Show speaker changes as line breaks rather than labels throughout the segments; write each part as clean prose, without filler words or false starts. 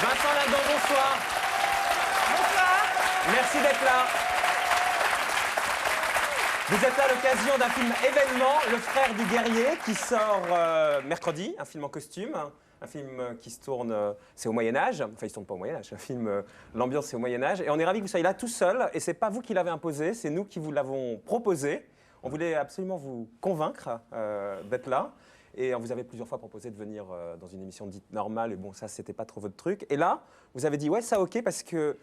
Vincent Lindon, bonsoir.
Bonsoir.
Merci d'être là. Vous êtes là à l'occasion d'un film événement, Le Frère du Guerrier, qui sort mercredi, un film en costume, un film qui se tourne, c'est au Moyen-Âge, enfin il se tourne pas au Moyen-Âge, un film, l'ambiance c'est au Moyen-Âge, et on est ravis que vous soyez là tout seul, et c'est pas vous qui l'avez imposé, c'est nous qui vous l'avons proposé. On voulait absolument vous convaincre d'être là. Et on vous avait plusieurs fois proposé de venir dans une émission dite normale, et bon, ça, c'était pas trop votre truc. Et là, vous avez dit, ouais, ça, ok, parce que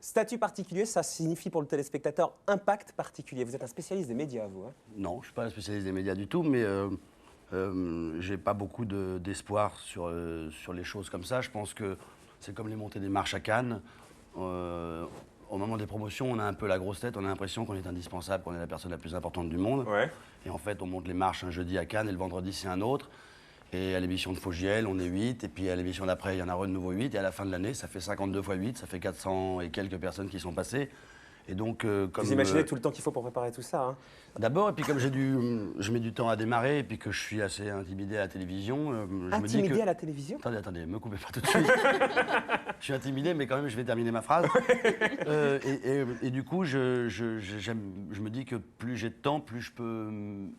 statut particulier, ça signifie pour le téléspectateur impact particulier. Vous êtes un spécialiste des médias, vous, hein?
Non, je ne suis pas un spécialiste des médias du tout, mais j'ai pas beaucoup d'espoir sur les choses comme ça. Je pense que c'est comme les montées des marches à Cannes. Au moment des promotions, on a un peu la grosse tête, on a l'impression qu'on est indispensable, qu'on est la personne la plus importante du monde.
Ouais.
Et en fait, on monte les marches un jeudi à Cannes et le vendredi, c'est un autre. Et à l'émission de Fogiel, on est 8. Et puis à l'émission d'après, il y en a de nouveau 8. Et à la fin de l'année, ça fait 52 fois 8, ça fait 400 et quelques personnes qui sont passées. Et donc, comme
Vous imaginez tout le temps qu'il faut pour préparer tout ça, hein?
D'abord, et puis comme je mets du temps à démarrer, et puis que je suis assez intimidé à la télévision, je me dis que...
Intimidé à la télévision?
Attendez, me coupez pas tout de suite. Je suis intimidé, mais quand même, je vais terminer ma phrase. Et du coup, je me dis que plus j'ai de temps, plus je peux...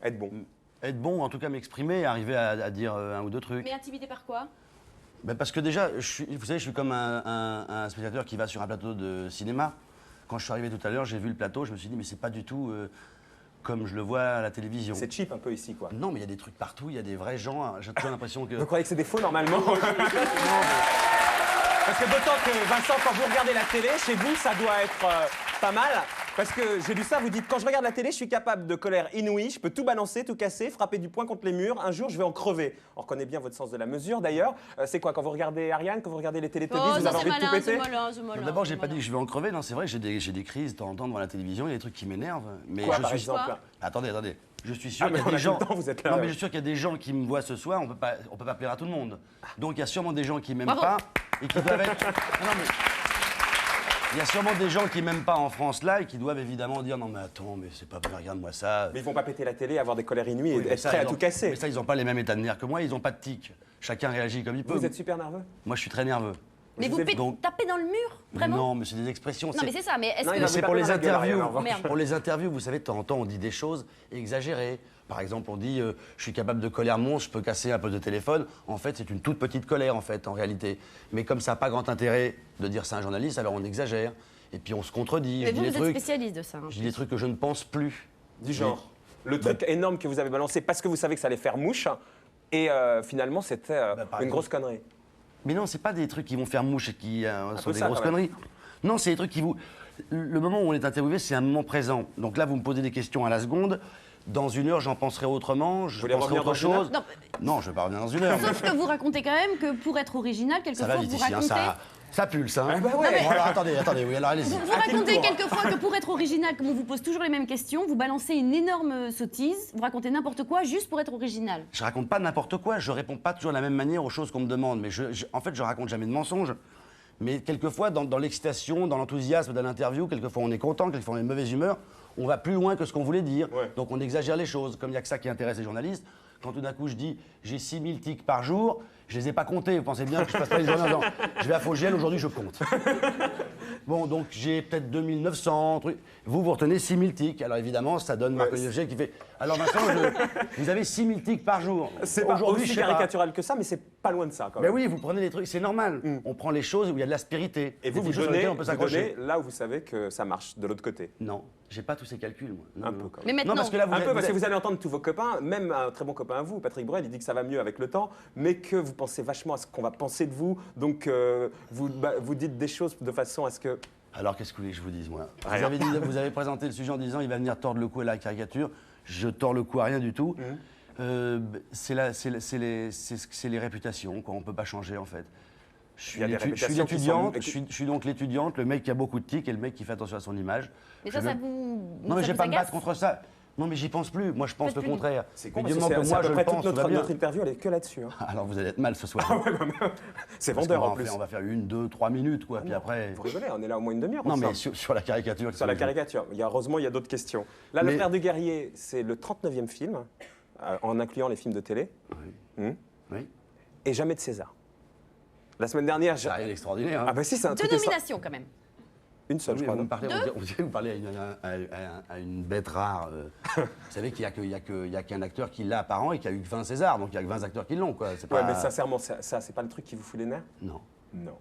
Être bon.
Être bon, en tout cas m'exprimer, arriver à dire un ou deux trucs.
Mais intimidé par quoi?
Ben parce que déjà, vous savez, je suis comme un spectateur qui va sur un plateau de cinéma. Quand je suis arrivé tout à l'heure, j'ai vu le plateau, je me suis dit, mais c'est pas du tout comme je le vois à la télévision.
C'est cheap un peu ici, quoi.
Non, mais il y a des trucs partout, il y a des vrais gens. J'ai toujours l'impression que...
Vous croyez que c'est des faux, normalement? Parce que d'autant que, Vincent, quand vous regardez la télé, chez vous, ça doit être pas mal. Parce que j'ai lu ça, vous dites, quand je regarde la télé, je suis capable de colère inouïe, je peux tout balancer, tout casser, frapper du poing contre les murs. Un jour, je vais en crever. On reconnaît bien votre sens de la mesure, d'ailleurs. C'est quoi, quand vous regardez Ariane, quand vous regardez les Télétubbies, vous avez envie de tout péter?
D'abord, j'ai pas dit que je vais en crever. Non, c'est vrai, j'ai des crises de temps en temps devant la télévision. Il y a des trucs qui m'énervent. Mais
Quoi,
je
par
suis...
exemple?
Attendez. Je suis sûr
Ah, mais
qu'il y a
on a
des
tout
gens...
le temps, vous êtes là.
Non, mais je suis sûr qu'il y a des gens qui me voient ce soir. On peut pas plaire à tout le monde. Donc, il y a sûrement des gens qui m'aiment pas et qui doivent être... Non, mais... Il y a sûrement des gens qui m'aiment pas en France là et qui doivent évidemment dire non mais attends, mais c'est pas bien, regarde-moi ça.
Mais ils vont pas péter la télé, avoir des colères inouïes
Oui,
et être prêts à tout casser.
Mais ça, ils n'ont pas les mêmes états de nerfs que moi, ils n'ont pas de tic. Chacun réagit comme il peut.
Vous êtes super nerveux?
Moi, je suis très nerveux.
Mais vous tapez dans le mur? Vraiment?
Non, mais c'est des expressions.
Non, mais c'est ça, mais est-ce
Non, il
que...
a
C'est
pas
pour
dans
les
la gueule,
interviews.
Ariane, en revanche.
Merde.
Pour les interviews, vous savez, de temps en temps, on dit des choses exagérées. Par exemple, on dit je suis capable de colère monstre, je peux casser un poste de téléphone. En fait, c'est une toute petite colère, en fait, en réalité. Mais comme ça n'a pas grand intérêt de dire ça à un journaliste, alors on exagère. Et puis on se contredit.
Mais
Je dis
vous,
des
vous êtes
trucs.
spécialiste de ça. hein.
Je dis des trucs que je ne pense plus.
Du genre, le truc énorme que vous avez balancé parce que vous savez que ça allait faire mouche, et finalement c'était
par
une
exemple.
grosse connerie.
Mais non, c'est pas des trucs qui vont faire mouche et qui sont
peu
des
ça,
grosses
quand même.
conneries. Non, c'est des trucs qui vous... Le moment où on est interviewé, c'est un moment présent. Donc là, vous me posez des questions à la seconde. Dans une heure, j'en penserai autrement, je
voulez
penserai
revenir
autre
dans une
chose.
heure
Non, je vais pas revenir dans une heure.
Sauf que vous racontez quand même que pour être original,
Ça
quelquefois
va vite
vous
ici, hein,
racontez...
ça pulse. Hein.
Ah bah ouais.
Bon, alors, attendez, oui, alors allez-y.
Vous
À qui le
racontez
tour
quelquefois que pour être original, comme on vous pose toujours les mêmes questions, vous balancez une énorme sottise, vous racontez n'importe quoi juste pour être original.
Je raconte pas n'importe quoi, je réponds pas toujours de la même manière aux choses qu'on me demande. Mais en fait, je raconte jamais de mensonges. Mais quelquefois, dans l'excitation, dans l'enthousiasme de l'interview, quelquefois on est content, quelquefois on est de mauvaise humeur, on va plus loin que ce qu'on voulait dire.
Ouais.
Donc on exagère les choses. Comme il n'y a que ça qui intéresse les journalistes, quand tout d'un coup je dis j'ai 6000 tics par jour, je les ai pas comptés. Vous pensez bien que je passe pas les journées en disant je vais à Fogiel, aujourd'hui je compte. Bon, donc j'ai peut-être 2900 trucs. Vous retenez 6000 tics. Alors évidemment, ça donne Marc-Olivier Fogiel qui fait alors Vincent, vous avez 6000 tics par jour.
C'est pas
Aujourd'hui,
aussi
je sais pas.
caricatural que ça, mais c'est pas loin de ça quand
Mais
même.
oui, vous prenez les trucs, c'est normal. On prend les choses où il y a de l'aspérité.
Et vous,
Des
vous
choses sur
donnez,
lesquelles on peut s'accrocher.
là où vous savez que ça marche, de l'autre côté.
Non, j'ai pas tous ces calculs, moi. Non,
Un
non.
peu quand
Mais
même.
maintenant,
Non, parce que là,
Un peu, parce que
êtes-
vous allez entendre tous vos copains, même un très bon copain à vous, Patrick Bruel, il dit que ça va mieux avec le temps, mais que vous pensez vachement à ce qu'on va penser de vous, donc vous dites des choses de façon à ce que...
Alors, qu'est-ce que vous voulez que je vous dise, moi
Rien.
Vous avez présenté le sujet en disant il va venir tordre le cou à la caricature. Je tords le cou à rien du tout. C'est les réputations, quoi. On peut pas changer, en fait.
Il y a des
Je suis
réputations qui
l'étudiante,
sont-
je suis donc l'étudiante, le mec qui a beaucoup de tics et le mec qui fait attention à son image.
mais
Je
ça,
vais
ça
même-
vous...
Non, mais
ça
je vais
vous
pas me
agace
battre contre ça. Non, mais j'y pense plus. Moi, je pense
Faites
le
plus.
contraire.
C'est
Mais
con,
du
parce que
moment que
c'est à
moi,
peu
je
près
le pense,
toute
tout va bien.
notre interview, elle est que là-dessus. hein.
Alors, vous allez être mal ce soir.
C'est
Parce
vendeur
qu'on
en
va
plus.
faire- On va faire 1, 2, 3 minutes, quoi. Puis après.
Vous rigolez, on est là au moins une demi-heure.
Non, mais
ensemble.
sur la caricature.
Sur la caricature. Heureusement, il y a d'autres questions. Là, Le
Mais-
Frère du Guerrier, c'est le 39e film, en incluant les films de télé,
Oui. Oui.
et jamais de César. La semaine dernière,
C'est rien d'extraordinaire. Hein.
Ah bah si, c'est un
2
truc extra-
nominations quand même.
Une seule,
Oui,
je crois.
vous
non
me parlez, on dirait que vous parlez à une bête rare. Vous savez qu'il n'y a qu'un acteur qui l'a par an et qu'il y a eu que 20 Césars, donc il y a que 20 acteurs qui l'ont. Quoi. C'est
Ouais,
pas...
mais sincèrement, ça, c'est pas le truc qui vous fout les nerfs?
Non.
Non.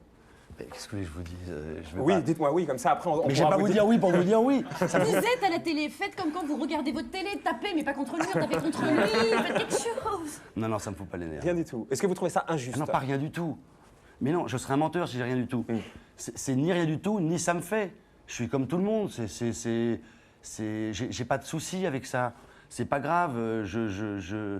Mais qu'est-ce que je vous dis je veux
Oui,
pas...
dites-moi oui, comme ça après on
Mais je vais
pourra
pas vous dire oui pour vous dire oui. Ça
Vous êtes à la télé, faites comme quand vous regardez votre télé, tapez, mais pas contre le mur, tapez contre lui, faites quelque chose.
Non, ça me fout pas les nerfs.
Rien du tout. Est-ce que vous trouvez ça injuste?
Ah non, pas rien du tout. Mais non, je serais un menteur si j'ai rien du tout. C'est ni rien du tout, ni ça me fait. Je suis comme tout le monde. J'ai pas de soucis avec ça. C'est pas grave.
Est-ce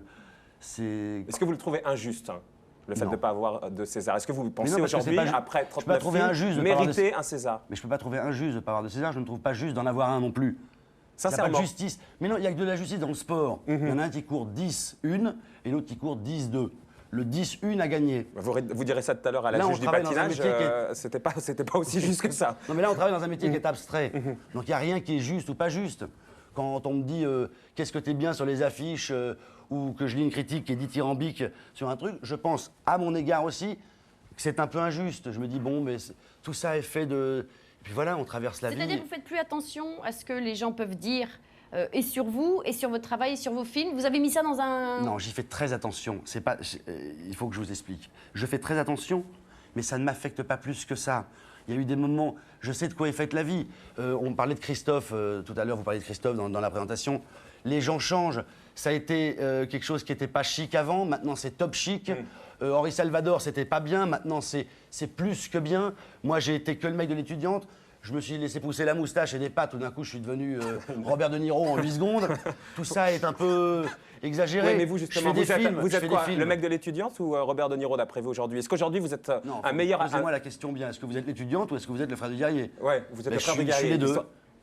que vous le trouvez injuste, hein, le fait
Non.
de ne pas avoir de César? Est-ce que vous pensez
non, parce que
aujourd'hui,
c'est pas ju-
après
je peux pas
39
trouver
films,
injuste de pas avoir de-
mériter un César?
Mais je peux pas trouver injuste de pas avoir de César. Je ne trouve pas juste d'en avoir un non plus. Il n'y a pas
Sincèrement.
de justice. Mais non, il y a que de la justice dans le sport. Il y en a un qui court 10-1 et l'autre qui court 10-2. Le 10-1 a gagné.
Vous direz ça tout à l'heure à la
Là, on
juge du
travaille dans un
patinage,
métier qui
c'était pas aussi juste que ça.
Non, mais là, on travaille dans un métier qui est abstrait. Donc, il n'y a rien qui est juste ou pas juste. Quand on me dit qu'est-ce que t'es bien sur les affiches ou que je lis une critique qui est dithyrambique sur un truc, je pense à mon égard aussi que c'est un peu injuste. Je me dis, bon, mais tout ça est fait de. Et puis voilà, on traverse la vie.
C'est-à-dire que vous faites plus attention à ce que les gens peuvent dire et sur vous, et sur votre travail, et sur vos films. Vous avez mis ça dans un...
Non, j'y fais très attention. C'est pas, il faut que je vous explique. Je fais très attention, mais ça ne m'affecte pas plus que ça. Il y a eu des moments, je sais de quoi est faite la vie. On parlait de Christophe, tout à l'heure, vous parliez de Christophe dans la présentation. Les gens changent. Ça a été quelque chose qui n'était pas chic avant, maintenant c'est top chic. Henri Salvador, c'était pas bien, maintenant c'est plus que bien. Moi, j'ai été que le mec de l'étudiante. Je me suis laissé pousser la moustache et des pattes. Tout d'un coup, je suis devenu Robert De Niro en 8 secondes. Tout ça est un peu exagéré.
Oui, mais vous, justement,
je fais des films,
vous
je
êtes
fais
quoi,
des films.
le mec de l'étudiante ou Robert De Niro d'après vous aujourd'hui? Est-ce qu'aujourd'hui vous êtes
Non,
un meilleur...
Posez-moi la question bien. Est-ce que vous êtes l'étudiante ou est-ce que vous êtes le frère du guerrier?
Ouais, vous êtes
Ben,
le frère du
je suis
guerrier.
les deux.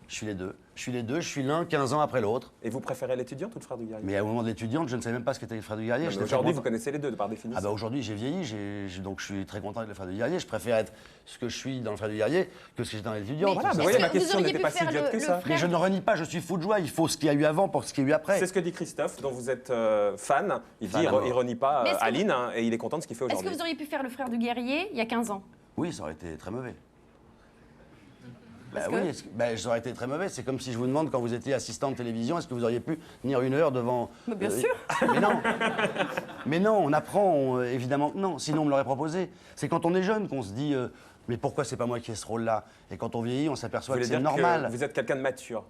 Je suis les deux. Je suis les deux. Je suis l'un 15 ans après l'autre.
Et vous préférez l'étudiante ou le frère du guerrier?
Mais au moment de l'étudiante, je ne savais même pas ce qu'était le frère du guerrier.
Non, mais
J'étais très
aujourd'hui, vous
content.
connaissez les deux par définition.
Ah bah aujourd'hui, j'ai vieilli, donc je suis très content d'être le frère du guerrier. Je préfère être ce que je suis dans le frère du guerrier que ce que j'étais dans l'étudiante.
Voilà,
Est-ce
vous voyez,
que
ma
vous
question
auriez
n'était
pu
pas si
faire
idiote que
le
ça.
frère-
Mais je ne renie pas, je suis fou de joie. Il faut ce qu'il y a eu avant pour ce qu'il y a eu après.
C'est ce que dit Christophe, dont vous êtes fan. Il
Fan
dit,
à mort.
il renie pas
Mais est-ce que
Aline, hein, et il est content de ce qu'il fait
Est-ce que
aujourd'hui.
vous auriez pu faire le frère du guerrier il y a 15 ans?
Oui, ça aurait été très mauvais. Bah
Parce
oui,
que-
ça aurait été très mauvais. C'est comme si je vous demande, quand vous étiez assistant de télévision, est-ce que vous auriez pu tenir 1 heure devant...
Mais bien sûr.
Mais non. Mais non, on apprend, évidemment que non. Sinon, on me l'aurait proposé. C'est quand on est jeune qu'on se dit, mais pourquoi c'est pas moi qui ai ce rôle-là? Et quand on vieillit, on s'aperçoit
Vous
que
voulez
c'est
dire
normal.
que vous êtes quelqu'un de mature.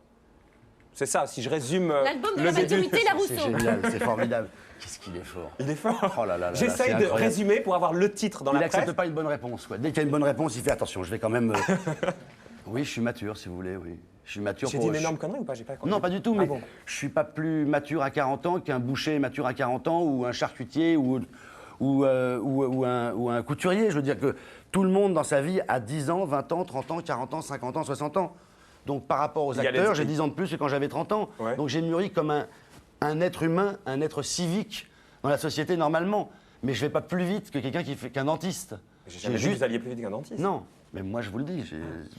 C'est ça, si je résume
L'album de
le
la
début.
maturité, la
C'est
Rousseau.
génial, c'est formidable. Qu'est-ce qu'il est fort.
Il est fort.
Oh là là là là,
J'essaye
c'est
de
incroyable.
résumer pour avoir le titre dans
Il
la
n'accepte
presse.
pas une bonne réponse. Quoi. Dès qu'il y a une bonne réponse, il fait attention, je vais quand même... Oui, je suis mature, si vous voulez, oui. Je suis mature
J'ai
pour...
dit une énorme connerie ou pas? J'ai pas compris.
Non, pas du tout,
Ah
mais
bon.
je suis pas plus mature à 40 ans qu'un boucher est mature à 40 ans ou un charcutier ou un couturier. Je veux dire que tout le monde dans sa vie a 10 ans, 20 ans, 30 ans, 40 ans, 50 ans, 60 ans. Donc par rapport aux
Il y a les-
acteurs, j'ai 10 ans de plus que quand j'avais 30 ans.
Ouais.
Donc j'ai mûri comme un être humain, un être civique dans la société normalement. Mais je vais pas plus vite que quelqu'un qui fait qu'un dentiste.
J'ai jamais dit que vous alliez plus vite qu'un dentiste.
Non, mais moi je vous le dis.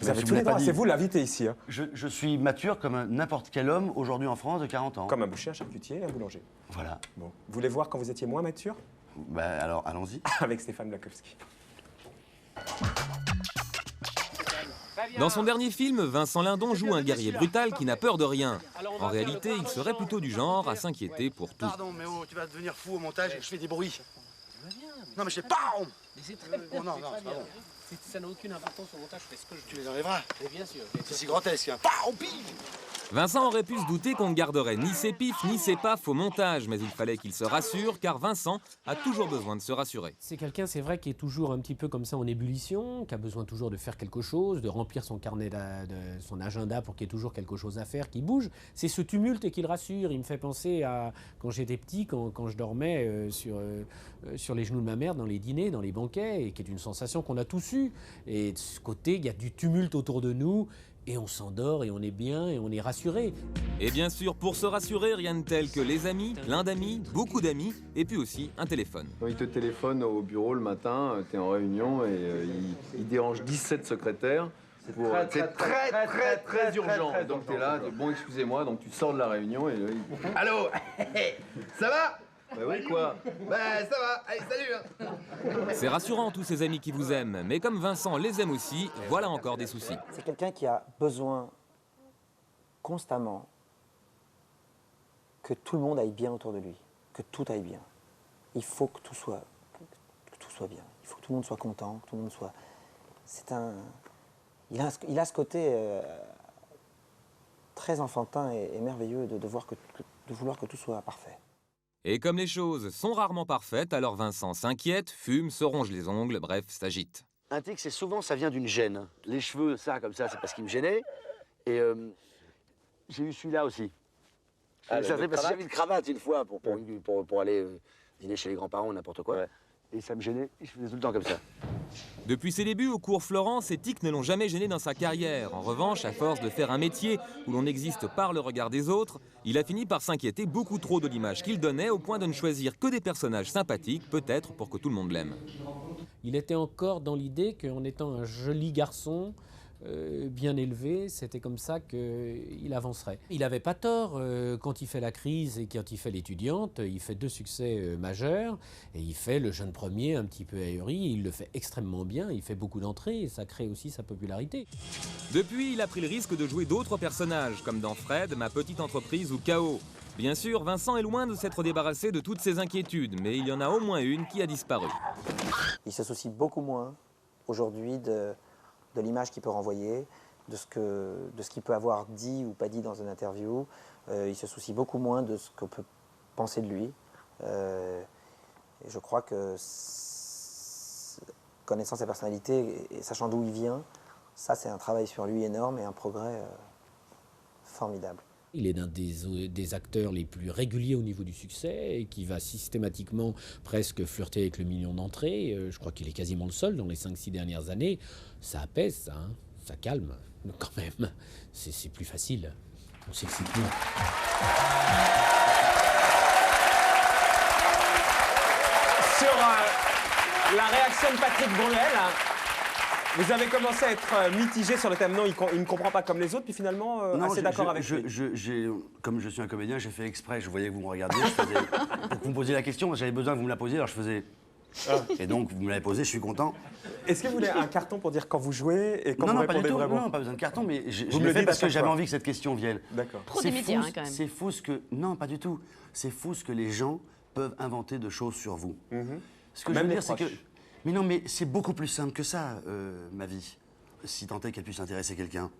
Vous avez tous les droits, c'est vous l'invité ici. Hein.
Je suis mature comme n'importe quel homme aujourd'hui en France de 40 ans.
Comme un boucher, un charcutier et un boulanger.
Voilà.
Bon. Vous voulez voir quand vous étiez moins mature?
Bah, alors allons-y.
Avec Stéphane Blakowski.
Dans son dernier film, Vincent Lindon joue un guerrier brutal qui n'a peur de rien. En réalité, il serait plutôt du genre à s'inquiéter pour tout.
Pardon, mais oh, tu vas devenir fou au montage et je fais des bruits. Non, mais je fais pas.
Mais c'est très bien,
Oh, non,
c'est
non,
très
c'est pas
bien.
bon.
Ça n'a aucune importance au montage, je fais ce que je
Tu
veux.
les enlèveras.
Mais bien sûr.
C'est si grotesque. Hein. Pah, pif.
Vincent aurait pu se douter qu'on ne garderait ni ses pifs ni ses pafs au montage, mais il fallait qu'il se rassure, car Vincent a toujours besoin de se rassurer.
C'est quelqu'un, c'est vrai, qui est toujours un petit peu comme ça en ébullition, qui a besoin toujours de faire quelque chose, de remplir son carnet, son agenda pour qu'il y ait toujours quelque chose à faire, qui bouge. C'est ce tumulte qui le rassure. Il me fait penser à quand j'étais petit, quand je dormais sur les genoux de ma mère dans les dîners, dans les banquets, et qui est une sensation qu'on a tous eue. Et de ce côté, il y a du tumulte autour de nous. Et on s'endort, et on est bien, et on est rassuré.
Et bien sûr, pour se rassurer, rien de tel que les amis, plein d'amis, beaucoup d'amis, et puis aussi un téléphone.
Quand il te téléphone au bureau le matin, tu es en réunion et il dérange 17 secrétaires. C'est très urgent. Donc tu es là, bon excusez-moi, donc tu sors de la réunion et là,
Allô. Ça va?
Bah oui, quoi.
Bah ça va, allez salut hein.
C'est rassurant, tous ces amis qui vous aiment, mais comme Vincent les aime aussi, voilà encore des soucis.
C'est quelqu'un qui a besoin constamment que tout le monde aille bien autour de lui, que tout aille bien. Il faut que tout soit bien. Il faut que tout le monde soit content, que tout le monde soit... Il a ce côté très enfantin et merveilleux de vouloir que tout soit parfait.
Et comme les choses sont rarement parfaites, alors Vincent s'inquiète, fume, se ronge les ongles, bref, s'agite.
Un tic, c'est souvent, ça vient d'une gêne. Les cheveux, ça, comme ça, c'est parce qu'ils me gênaient. Et j'ai eu celui-là aussi. Ça, c'est parce que j'avais une cravate une fois pour aller dîner chez les grands-parents ou n'importe quoi. Ouais. Et ça me gênait, je faisais tout le temps comme ça.
Depuis ses débuts au cours Florent, ces tics ne l'ont jamais gêné dans sa carrière. En revanche, à force de faire un métier où l'on existe par le regard des autres, il a fini par s'inquiéter beaucoup trop de l'image qu'il donnait, au point de ne choisir que des personnages sympathiques, peut-être pour que tout le monde l'aime.
Il était encore dans l'idée qu'en étant un joli garçon, bien élevé, c'était comme ça qu'il avancerait. Il n'avait pas tort, quand il fait La Crise et quand il fait L'Étudiante, il fait 2 succès majeurs, et il fait Le Jeune Premier un petit peu ahuri, il le fait extrêmement bien, il fait beaucoup d'entrées, et ça crée aussi sa popularité.
Depuis, il a pris le risque de jouer d'autres personnages, comme dans Fred, Ma Petite Entreprise ou K.O. Bien sûr, Vincent est loin de s'être débarrassé de toutes ses inquiétudes, mais il y en a au moins une qui a disparu.
Il se soucie beaucoup moins aujourd'hui de l'image qu'il peut renvoyer, de ce qu'il peut avoir dit ou pas dit dans une interview. Il se soucie beaucoup moins de ce qu'on peut penser de lui. Et je crois que, connaissant sa personnalité et sachant d'où il vient, ça c'est un travail sur lui énorme et un progrès formidable.
Il est l'un des acteurs les plus réguliers au niveau du succès et qui va systématiquement presque flirter avec le million d'entrées. Je crois qu'il est quasiment le seul dans les 5-6 dernières années. Ça apaise, ça, hein, ça calme quand même. C'est plus facile. On s'excite moins.
Sur la réaction de Patrick Bruel, vous avez commencé à être mitigé sur le thème. Non, il ne comprend pas comme les autres, puis finalement, assez d'accord avec lui.
Comme je suis un comédien, j'ai fait exprès, je voyais que vous me regardiez, pour que vous me posiez la question, j'avais besoin que vous me la posiez, alors je faisais... Et donc, vous me l'avez posé, je suis content.
Est-ce que vous voulez un carton pour dire quand vous jouez et quand vous répondez vraiment?
Non, pas besoin de carton, mais je l'ai fait parce que j'avais envie que cette question vienne.
D'accord.
Trop d'émétiers, quand même.
C'est fou ce que... Non, pas du tout. C'est fou ce que les gens peuvent inventer de choses sur vous. Ce que je veux dire, c'est que... Mais non, mais c'est beaucoup plus simple que ça, ma vie, si tant est qu'elle puisse intéresser quelqu'un.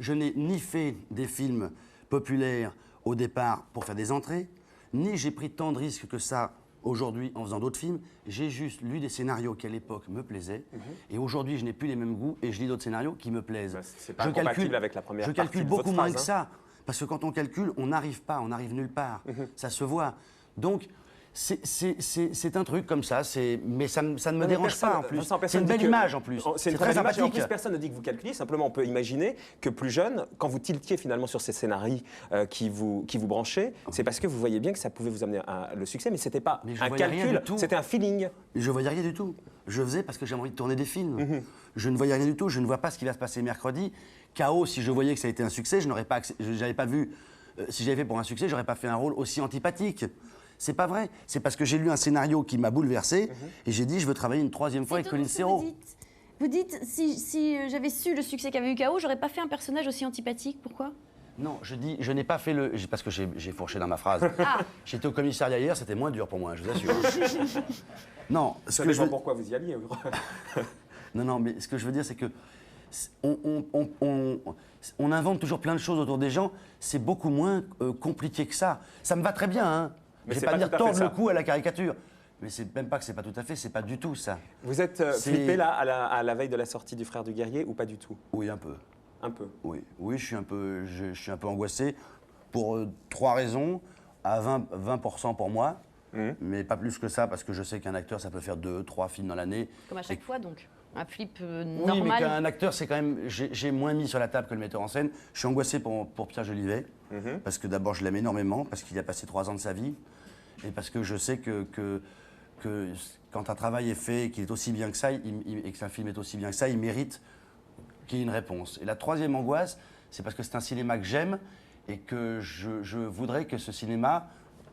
Je n'ai ni fait des films populaires au départ pour faire des entrées, ni j'ai pris tant de risques que ça aujourd'hui en faisant d'autres films. J'ai juste lu des scénarios qui à l'époque me plaisaient, et aujourd'hui je n'ai plus les mêmes goûts et je lis d'autres scénarios qui me plaisent.
Bah, c'est pas compatible avec la première partie de votre phrase.
Je calcule beaucoup moins que ça, parce que quand on calcule, on n'arrive pas, on n'arrive nulle part. Ça se voit. Donc, c'est un truc comme ça, mais ça ne me dérange pas en plus. C'est une belle image en plus.
C'est
très sympathique.
En plus, personne ne dit que vous calculez. Simplement, on peut imaginer que plus jeune, quand vous tiltiez finalement sur ces scénarios qui vous branchaient, c'est parce que vous voyez bien que ça pouvait vous amener le succès, mais c'était pas un calcul, c'était un feeling.
Je voyais rien du tout. Je faisais parce que j'avais envie de tourner des films. Je ne voyais rien du tout. Je ne vois pas ce qui va se passer mercredi. K.O., si je voyais que ça a été un succès, je n'aurais pas vu. Si j'avais fait pour un succès, j'aurais pas fait un rôle aussi antipathique. C'est pas vrai. C'est parce que j'ai lu un scénario qui m'a bouleversé et j'ai dit je veux travailler une 3e fois avec Colin Serrault.
Vous dites si j'avais su le succès qu'avait eu K.O., j'aurais pas fait un personnage aussi antipathique. Pourquoi?
Non, je dis je n'ai pas fait le... Parce que j'ai fourché dans ma phrase. J'étais au commissariat hier, c'était moins dur pour moi, je vous assure. Non,
ça dépend pourquoi vous y alliez.
Non, mais ce que je veux dire, c'est que on invente toujours plein de choses autour des gens. C'est beaucoup moins compliqué que ça. Ça me va très bien, hein.
Mais
je vais pas dire tordre le cou à la caricature. Mais c'est même pas que c'est pas tout à fait, c'est pas du tout ça.
Vous êtes flippé là à la veille de la sortie du Frère du Guerrier ou pas du tout?
Oui, un peu.
Un peu.
Oui, je suis un peu angoissé pour 3 raisons. À 20% pour moi, mais pas plus que ça parce que je sais qu'un acteur ça peut faire 2-3 films dans l'année.
Comme à chaque fois donc. Un flip normal.
Oui, mais qu'un acteur, c'est quand même... J'ai moins mis sur la table que le metteur en scène. Je suis angoissé pour Pierre Jolivet, parce que d'abord, je l'aime énormément, parce qu'il a passé 3 ans de sa vie, et parce que je sais que quand un travail est fait et qu'il est aussi bien que ça, et qu'un film est aussi bien que ça, il mérite qu'il y ait une réponse. Et la 3e angoisse, c'est parce que c'est un cinéma que j'aime, et que je voudrais que ce cinéma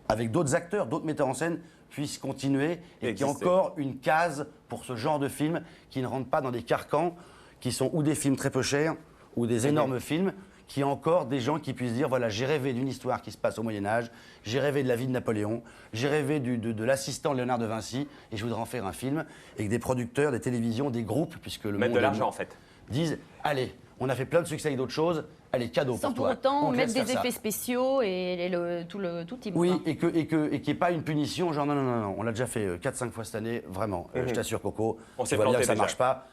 avec d'autres acteurs, d'autres metteurs en scène, puisse continuer et qu'il y ait encore une case pour ce genre de film qui ne rentre pas dans des carcans qui sont ou des films très peu chers ou des énormes films, qu'il y ait encore des gens qui puissent dire voilà, j'ai rêvé d'une histoire qui se passe au Moyen-Âge, j'ai rêvé de la vie de Napoléon, j'ai rêvé de l'assistant Léonard de Vinci et je voudrais en faire un film et que des producteurs, des télévisions, des groupes, puisque le
Mettre
monde
de l'argent en fait.
disent allez, on a fait plein de succès avec d'autres choses, allez, cadeau
Sans
pour
pour
toi.
autant
On te
mettre
laisse
des
faire ça.
effets spéciaux et tout le type.
Oui, et qu'il n'y ait pas une punition, genre non, on l'a déjà fait 4-5 fois cette année, vraiment. Je t'assure, Coco,
On
tu
s'est
vois bien
planté
que ça ne
déjà.
marche pas.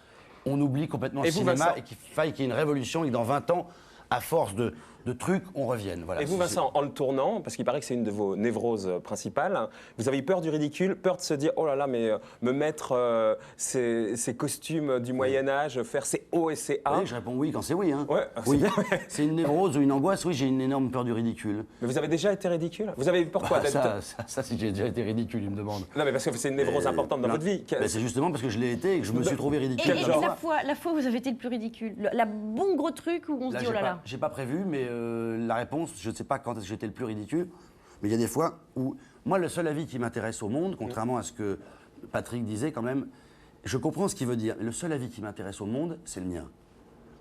On oublie complètement
Et
le
vous,
cinéma
Vincent
et qu'il faille qu'il y ait une révolution et que dans 20 ans, à force de trucs, on revienne. Voilà,
Et vous, Vincent, en le tournant, parce qu'il paraît que c'est une de vos névroses principales, vous avez eu peur du ridicule, peur de se dire oh là là, mais me mettre ces costumes du Moyen-Âge, faire ces hauts et ces A.
Oui, je réponds oui quand c'est oui. Hein.
Ouais, c'est
oui.
bien.
C'est une névrose ou une angoisse, oui, j'ai une énorme peur du ridicule.
Mais vous avez déjà été ridicule. Vous avez eu peur quoi
Bah,
d'être-
ça, si j'ai déjà été ridicule, il me demande.
Non, mais parce que c'est une névrose importante dans
Non.
votre vie.
Bah, c'est justement parce que je l'ai été et que je me suis trouvé
Et,
ridicule.
et
plein de
la
fois.
fois où vous avez été le plus ridicule, la bon gros truc où on se dit oh là là.
J'ai pas prévu, mais la réponse, je ne sais pas quand est-ce que j'étais le plus ridicule, mais il y a des fois où, moi, le seul avis qui m'intéresse au monde, contrairement à ce que Patrick disait quand même, je comprends ce qu'il veut dire, le seul avis qui m'intéresse au monde, c'est le mien.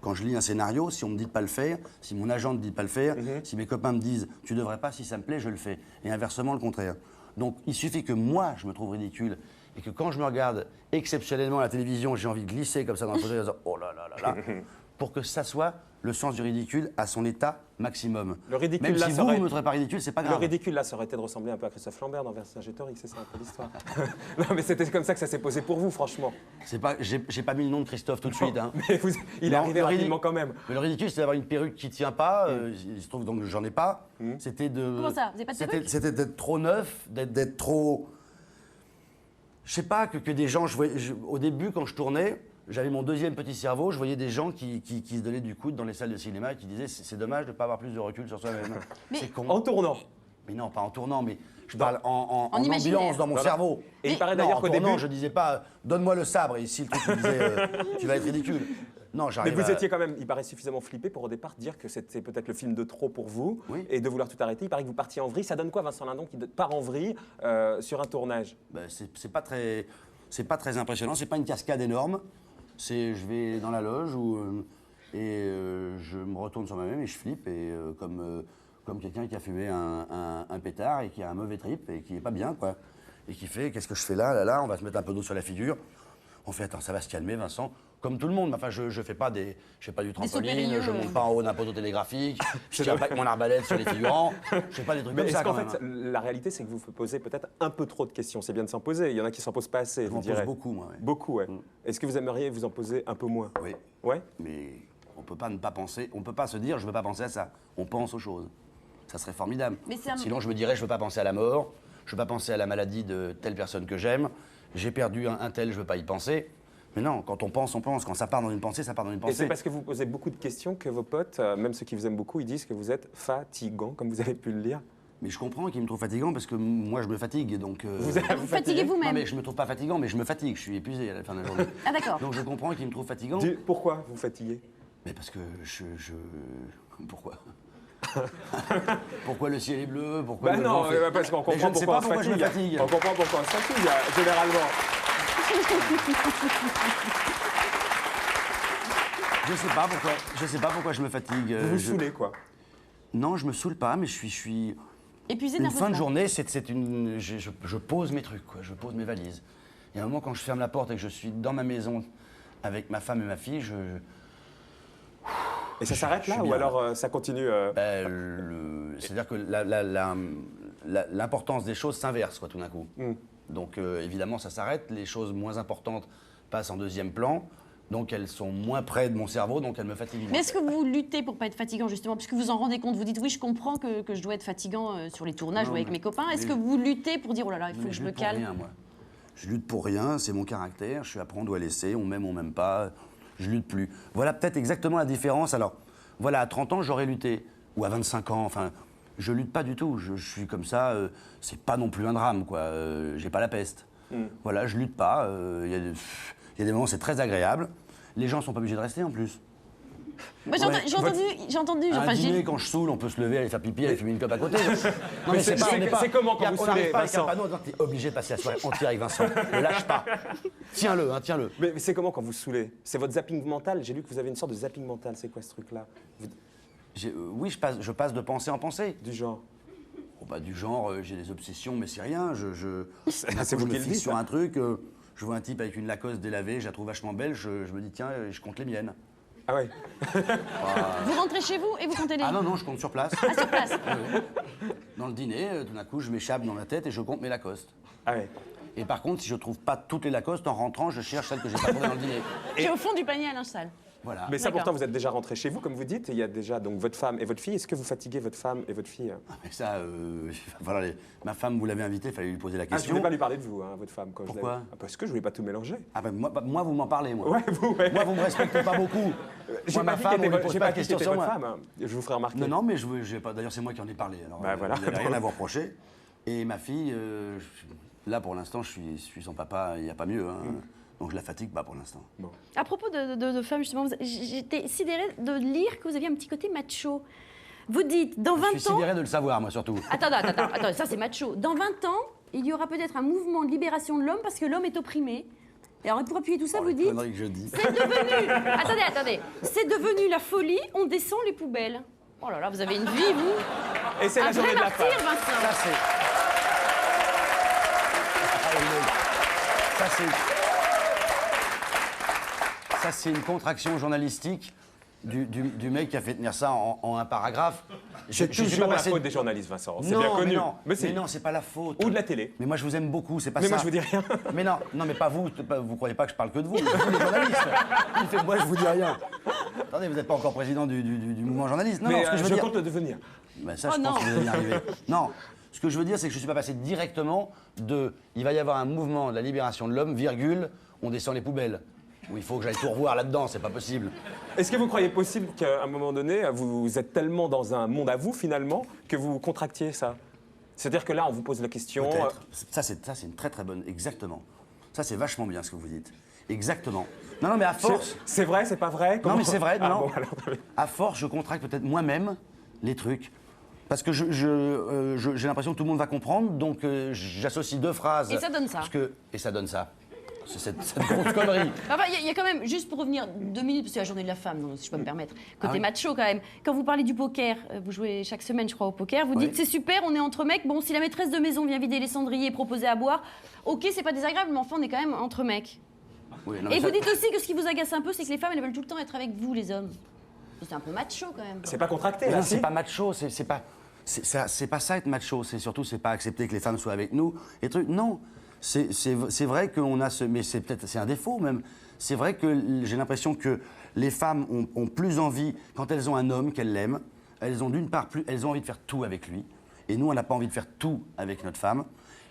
Quand je lis un scénario, si on me dit de pas le faire, si mon agent ne dit de pas le faire, si mes copains me disent tu devrais pas, si ça me plaît, je le fais. Et inversement, le contraire. Donc il suffit que moi, je me trouve ridicule et que quand je me regarde exceptionnellement à la télévision, j'ai envie de glisser comme ça dans le fauteuil en disant oh là là là là, pour que ça soit le sens du ridicule à son état maximum.
Le ridicule,
Même
là,
si
ça
vous
aurait-
ne me trouvez pas ridicule, c'est pas
Le
grave.
ridicule, là, ça aurait été de ressembler un peu à Christophe Lambert dans Vercingétorix, c'est ça un peu l'histoire. Non, mais c'était comme ça que ça s'est posé pour vous, franchement.
C'est pas, j'ai pas mis le nom de Christophe tout de suite. Hein.
Mais il est
Non,
arrivé
le
rapidement
ridicule-
quand même.
Mais le ridicule, c'est d'avoir une perruque qui tient pas. Il se trouve donc que j'en ai pas. C'était de.
Comment ça, vous avez pas de perruque
C'était d'être trop neuf, d'être trop. Je sais pas, que des gens. Au début, quand je tournais, j'avais mon deuxième petit cerveau, je voyais des gens qui se donnaient du coude dans les salles de cinéma et qui disaient c'est dommage de ne pas avoir plus de recul sur soi-même. C'est con.
En tournant.
Mais non, pas en tournant, mais je parle en
imaginaire.
ambiance dans mon
Voilà.
cerveau.
Et il paraît
Non,
d'ailleurs
en
qu'au
tournant,
début.
je disais pas donne-moi le sabre et ici le truc qui disait tu vas être ridicule. Non,
Mais
j'arrive
vous
à-
étiez quand même, il paraît suffisamment flippé pour au départ dire que c'était peut-être le film de trop pour vous
Oui.
et de vouloir tout arrêter. Il paraît que vous partiez en vrille. Ça donne quoi, Vincent Lindon, qui part en vrille sur un tournage?
Ben, c'est pas très impressionnant, c'est pas une cascade énorme. Je vais dans la loge je me retourne sur moi-même et je flippe comme quelqu'un qui a fumé un pétard et qui a un mauvais trip et qui est pas bien quoi. Et qui fait qu'est-ce que je fais là, on va se mettre un peu d'eau sur la figure. On fait attends, ça va se calmer Vincent. Comme tout le monde, enfin je fais pas du
sauts
trampoline,
périlleux,
je monte pas en haut d'un poteau télégraphique, je tire pas avec mon arbalète sur les figurants, je fais pas des trucs
Mais
comme
est-ce
ça
qu'en
quand
fait,
même.
la réalité, c'est que vous vous posez peut-être un peu trop de questions. C'est bien de s'en poser. Il y en a qui s'en posent pas assez,
Je
vous
m'en pose
direz.
beaucoup moi. Ouais.
Beaucoup, ouais. Est-ce que vous aimeriez vous en poser un peu moins?
Oui.
Ouais.
Mais on peut pas ne pas penser, on peut pas se dire je veux pas penser à ça. On pense aux choses. Ça serait formidable.
Mais c'est un-
Sinon je me dirais je veux pas penser à la mort, je veux pas penser à la maladie de telle personne que j'aime, j'ai perdu un tel, je veux pas y penser. Mais non, quand on pense, on pense. Quand ça part dans une pensée, ça part dans une
Et
pensée.
c'est parce que vous posez beaucoup de questions que vos potes, même ceux qui vous aiment beaucoup, ils disent que vous êtes fatigant, comme vous avez pu le lire.
Mais je comprends qu'il me trouve fatigant parce que moi je me fatigue. Donc,
Vous
Vous fatiguez
Non
vous-même.
mais je me trouve pas fatigant, mais je me fatigue, je suis épuisé à la fin de la journée.
Ah d'accord.
Donc je comprends qu'il me trouve fatigant.
Pourquoi vous fatiguez?
Mais parce que Pourquoi Pourquoi le ciel est bleu? Pourquoi
Bah
le
non,
vent fait-
parce qu'on
Mais
comprend
je ne sais
pourquoi
pas
on
pourquoi
se
je me
fatigue.
fatigue.
On comprend pourquoi on se fatigue, généralement.
Je sais pas pourquoi je me fatigue.
Vous vous saoulez, quoi.
Non, je me saoule pas, mais je suis.
Épuisé
Une fin de
nerveusement.
journée, je pose mes trucs, quoi. Je pose mes valises. Il y a un moment quand je ferme la porte et que je suis dans ma maison avec ma femme et ma fille,
Et ça s'arrête
je
là
suis
ou
bien.
alors ça continue
c'est-à-dire que l'importance des choses s'inverse, quoi, tout d'un coup. Donc évidemment, ça s'arrête. Les choses moins importantes passent en deuxième plan. Donc elles sont moins près de mon cerveau, donc elles me fatiguent.
Mais est-ce que vous luttez pour pas être fatigant justement, puisque vous en rendez compte, vous dites oui, je comprends que je dois être fatigant sur les tournages
Non,
ou avec
mais-
mes copains. Est-ce
mais-
que vous luttez pour dire oh là là, il faut
Mais
que je me
lutte pour
calme?
rien, moi. Je lutte pour rien, c'est mon caractère. Je suis après, on doit laisser, on m'aime pas. Je lutte plus. Voilà peut-être exactement la différence. Alors, voilà, à 30 ans, j'aurais lutté. Ou à 25 ans, enfin, je lutte pas du tout. Je suis comme ça, c'est pas non plus un drame, quoi. J'ai pas la peste. Voilà, je lutte pas. Il y a des moments, c'est très agréable. Les gens sont pas obligés de rester en plus.
Moi, j'ai entendu.
À un
Enfin,
dîner, quand je saoule, on peut se lever, aller faire pipi, aller fumer une clope à côté. Non,
c'est comment quand vous
on n'arrive
saoulez,
pas avec un
Vincent?
panneau, t'es obligé de passer la soirée entière avec Vincent. Ne lâche pas. Tiens-le, hein, tiens-le.
Mais c'est comment quand vous saoulez? C'est votre zapping mental? J'ai lu que vous avez une sorte de zapping mental. C'est quoi ce truc-là?
Oui, je passe de pensée en pensée.
Du genre?
Oh, bah, du genre, j'ai des obsessions, mais c'est rien.
C'est vous
je
qui
me
le
fixe
dites,
sur
ça.
un truc, je vois un type avec une Lacoste délavée, je la trouve vachement belle, je me dis tiens, je compte les miennes.
Ah ouais.
Vous rentrez chez vous et vous comptez les...
Ah non, je compte sur place.
Ah, sur place.
Dans le dîner, tout d'un coup, je m'échappe dans ma tête et je compte mes Lacoste.
Ah ouais.
Et par contre, si je trouve pas toutes les Lacoste, en rentrant, je cherche celles que j'ai pas trouvées dans le dîner.
Qui est au fond du panier à linge sale.
Voilà.
Mais ça,
D'accord.
pourtant, vous êtes déjà rentré chez vous, comme vous dites. Il y a déjà donc votre femme et votre fille. Est-ce que vous fatiguez votre femme et votre fille?
Mais ça, voilà, ma femme, vous l'avez invitée, il fallait lui poser la
Ah, je ne
question.
voulais pas lui parler de vous, hein, votre femme. Quand
Pourquoi?
Parce que je voulais pas tout mélanger.
Ah ben, moi, vous m'en parlez, moi.
Ouais, vous, ouais.
Moi, vous me respectez pas beaucoup. Moi, ma femme, on ne pose pas de questions sur
votre
moi.
femme. Hein. Je vous ferai remarquer.
Non, mais je vais pas. D'ailleurs, c'est moi qui en ai parlé. Alors,
Bah, voilà.
vous n'avez rien à vous reprocher. Et ma fille, là, pour l'instant, je suis son papa, il n'y a pas mieux. Hein. Donc, je la fatigue pas pour l'instant.
À propos de femmes, justement, j'étais sidérée de lire que vous aviez un petit côté macho. Vous dites, dans 20
Je suis
ans...
sidéré de le savoir, moi, surtout.
Attends, ça c'est macho. Dans 20 ans, il y aura peut-être un mouvement de libération de l'homme parce que l'homme est opprimé. Et alors, pour appuyer tout ça, vous
Les
dites...
conneries que je dis.
C'est devenu... Attendez. C'est devenu la folie, on descend les poubelles. Oh là là, vous avez une vie, vous.
Et c'est
Un
la journée
vrai
de la
martyr,
femme.
Vincent.
Ça, c'est une contraction journalistique du mec qui a fait tenir ça en un paragraphe.
C'est
Je suis
toujours
pas
la
passé-
faute des journalistes, Vincent. C'est
Non,
bien connu.
Mais
c'est-
non, c'est pas la faute.
Ou de la télé.
Mais moi, je vous aime beaucoup, c'est pas
Mais
ça.
moi, je vous dis rien.
Mais non, mais pas vous. Vous croyez pas que je parle que de vous, vous, les journalistes. Il fait, moi, je vous dis rien. Attendez, vous n'êtes pas encore président du mouvement journaliste. Non,
Mais
non, ce que je veux
je
dire.
compte le devenir.
Ben ça,
Oh
je pense
non.
que vous allez y arriver. Non, ce que je veux dire, c'est que je ne suis pas passé directement de il va y avoir un mouvement de la libération de l'homme, virgule, on descend les poubelles. Où il faut que j'aille tout revoir là-dedans, c'est pas possible.
Est-ce que vous croyez possible qu'à un moment donné, vous êtes tellement dans un monde à vous, finalement, que vous contractiez ça? C'est-à-dire que là, on vous pose la question...
Peut-être. Ça, c'est une très très bonne. Exactement. Ça, c'est vachement bien ce que vous dites. Exactement. Non, mais à force.
C'est vrai, c'est pas vrai?
Non, mais c'est vrai,
Ah,
non.
bon, alors, très bien.
À force, je contracte peut-être moi-même les trucs. Parce que j'ai l'impression que tout le monde va comprendre, donc j'associe deux phrases.
Et ça donne ça.
Et ça donne ça. C'est cette grosse connerie.
Enfin, il y a quand même, juste pour revenir 2 minutes, parce que c'est la journée de la femme, donc, si je peux me permettre, côté
oui.
macho quand même. Quand vous parlez du poker, vous jouez chaque semaine, je crois, au poker, vous
Oui.
dites c'est super, on est entre mecs. Bon, si la maîtresse de maison vient vider les cendriers et proposer à boire, ok, c'est pas désagréable, mais enfin, on est quand même entre mecs.
Oui, non,
Et
mais
vous
ça-
dites aussi que ce qui vous agace un peu, c'est que les femmes, elles veulent tout le temps être avec vous, les hommes. C'est un peu macho quand même.
C'est pas contracté,
Mais
là,
non,
si?
c'est pas macho, c'est pas ça être macho, c'est surtout c'est pas accepter que les femmes soient avec nous et trucs. Non, c'est vrai qu'on a ce, mais c'est un défaut même. C'est vrai que j'ai l'impression que les femmes ont plus envie quand elles ont un homme qu'elles l'aiment. Elles ont d'une part elles ont envie de faire tout avec lui, et nous on n'a pas envie de faire tout avec notre femme.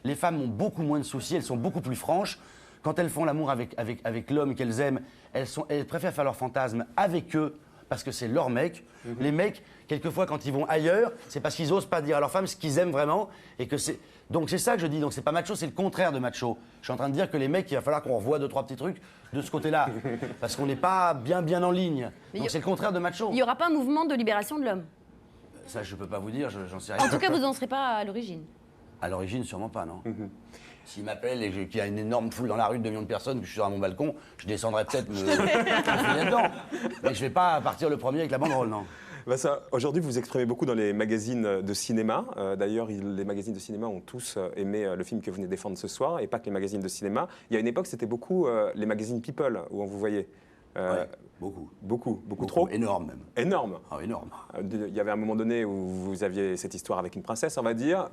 Les femmes ont beaucoup moins de soucis, elles sont beaucoup plus franches. Quand elles font l'amour avec l'homme qu'elles aiment, elles préfèrent faire leur fantasme avec eux parce que c'est leur mec. Les mecs, quelquefois, quand ils vont ailleurs, c'est parce qu'ils osent pas dire à leur femme ce qu'ils aiment vraiment. Et que c'est... Donc c'est ça que je dis. Donc c'est pas macho, c'est le contraire de macho. Je suis en train de dire que les mecs, il va falloir qu'on revoie 2-3 petits trucs de ce côté-là. Parce qu'on n'est pas bien en ligne. Donc c'est le contraire de macho.
Il n'y aura pas un mouvement de libération de l'homme.
Ça, je peux pas vous dire, j'en sais rien.
En tout cas, vous n'en serez pas à l'origine.
À l'origine, sûrement pas, non. S'il m'appelle et qu'il y a une énorme foule dans la rue de 2 millions de personnes, que je suis sur mon balcon, je descendrai peut-être me filer dedans. Mais je vais pas partir le premier avec la banderole, non.
Aujourd'hui, vous vous exprimez beaucoup dans les magazines de cinéma. D'ailleurs, les magazines de cinéma ont tous aimé le film que vous venez de défendre ce soir, et pas que les magazines de cinéma. Il y a une époque, c'était beaucoup les magazines People, où on vous voyait.
Ouais, beaucoup.
Beaucoup trop.
Énorme même.
Énorme.
Ah, énorme.
Il y avait un moment donné où vous aviez cette histoire avec une princesse, on va dire.